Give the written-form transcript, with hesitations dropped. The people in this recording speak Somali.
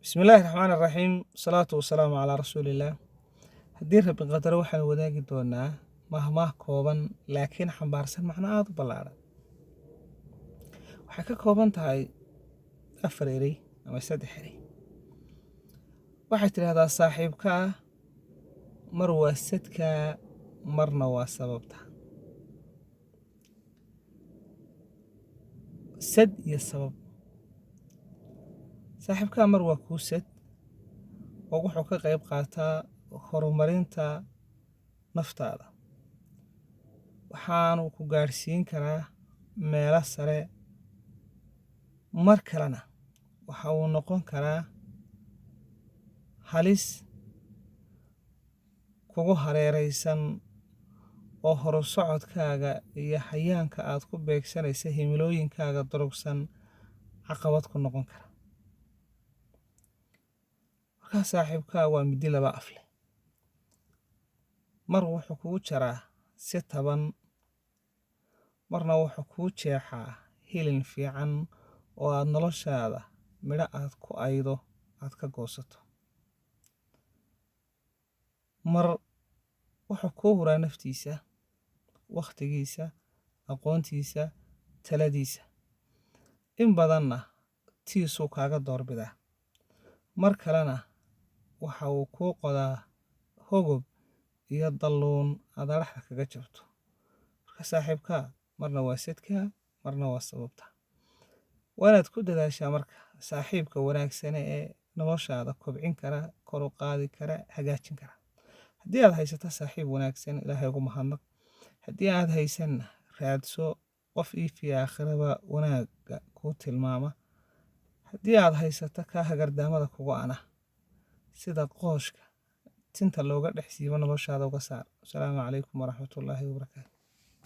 Bismillaahi Raxmaani Raxiim. Salaatu wasalaamu calaa rasuulillaah. Haddii Rabbi qadaro waxaan wadaagi doonaa mahmaah kooban laakiin xambaarsan macno aad u ballaaran. Waxay ka kooban tahay 4 eray ama 3 eray. Waxay tidhaahdaa saaxiibkaa mar waa sadkaa marna waa sababta. Sad iyo sabab. Saaxiibkaa mar waa kuu sad oo wuxuu ka qayb qaataa horumarinta naftaada. Waxaanu ku gaarsiin karaa meelo sare. Mar kalena waxa uu noqon karaa halis kugu hareeraysan oo horusocodkaaga iyo hayaanka aad ku beegsanaysa himilooyinkaaga durugsan caqabad ku noqon kara. Markaa saaxiibkaa waa midi laba af leh. Mar wuxuu kugu jaraa si taban, marna wuxuu kuu jeexaa hilin fiican oo aad noloshaada midho aad ku aydo aad ka goosato. Mar wuxuu kuu huraa naftiisa, wakhtigiisa, aqoontiisa, taladiisa. In badanna tiisuu kaaga doorbidaa. Mar kalena waxa uu kuu qodaa hogob iyo dalluun aad dhexda kaga jabto. Marka saaxiibkaa marna waa sadkaa marna waa sababta. Waa inaad ku dadaashaa marka saaxiibka wanaagsan ee noloshaada kobcin kara, kor u qaadi kara, hagaajin kara. Haddii aad haysato saaxiib wanaagsan, Ilaahay ugu mahadnaq. Haddii aad haysanna, raadso qof iyo aakhiraba wanaagga kuu tilmaama. Haddii aad haysato ka hagardaamada kugu ana sida qooshka tinta looga dhex siibo noloshaada uga saar. Asalaamu calaykum waraxmatullaahi wabarakaatuh.